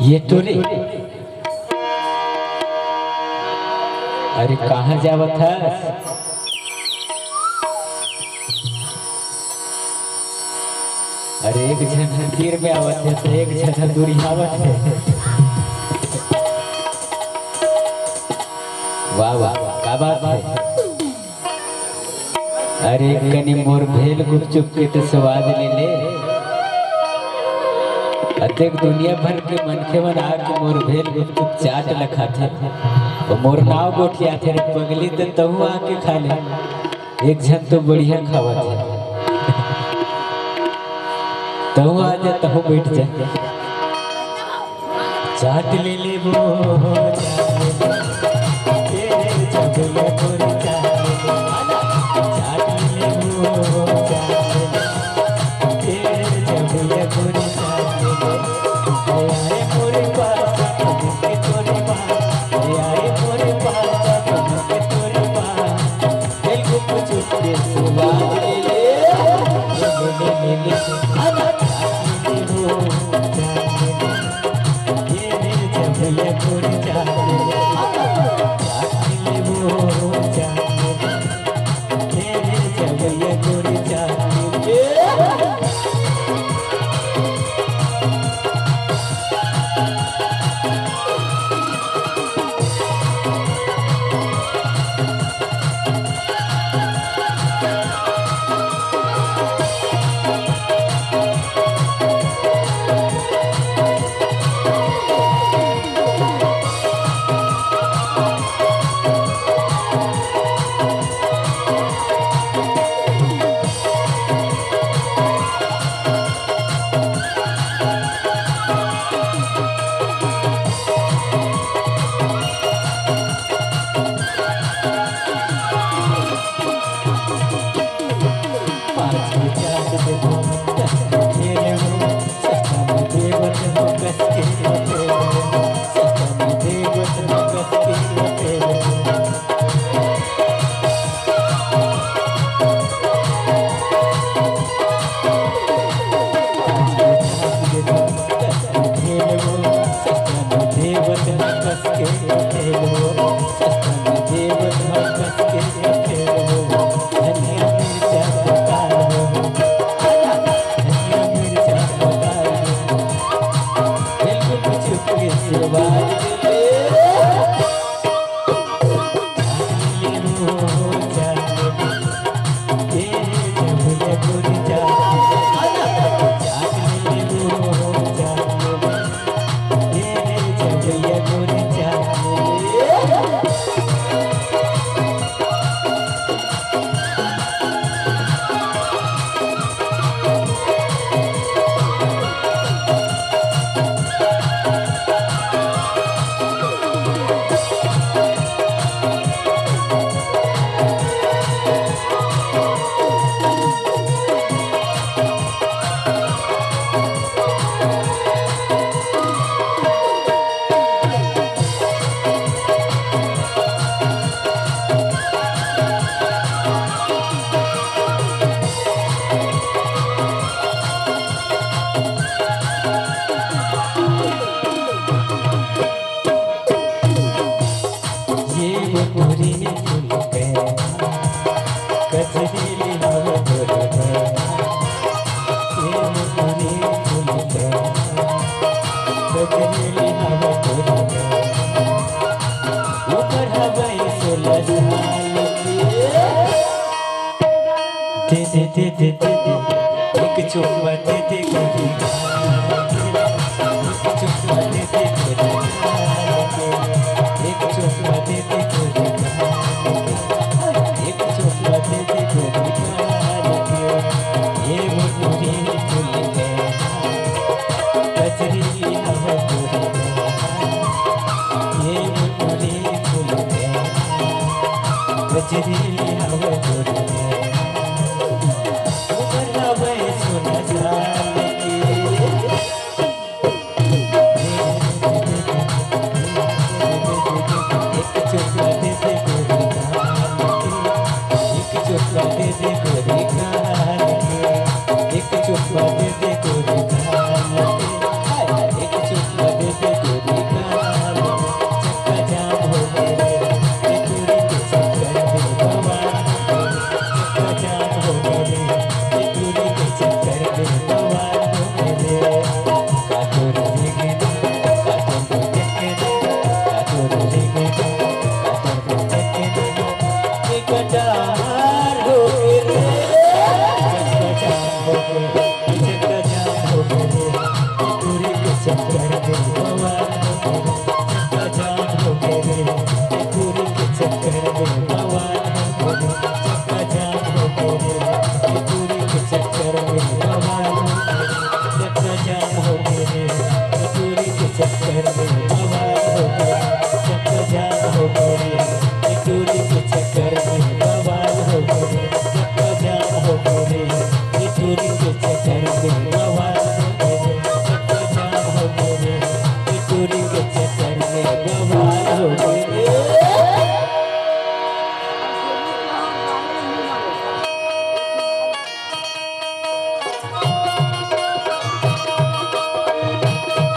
ये तो रे। अरे कहाँ जावत है? अरे एक जन तीर में आवत है तो एक जन दूरी आवत है। वाह वाह क्या बात है। अरे कनी मोर भेल गुपचुप के तो स्वाद ले ले। अतेक दुनिया भर के मनखे मन आके मोर भेल गुपचुप चाट लखा थे तो मोर नाव गोठिया थे पगली तो तहु आके खा ले। एक जन तो बढ़िया खावा थे तहु आ जा तहु बैठ जा। चाट ले ले वो एक चुम्मा दे दे गोरी एक चुम्मा दे दे गोरी एक चुम्मा दे दे गोरी एक चुम्मा दे दे गोरी ये मुझे भूल गया कचरी हवा गोरी ये मुझे भूल गया कचरी हवा गोरी रोके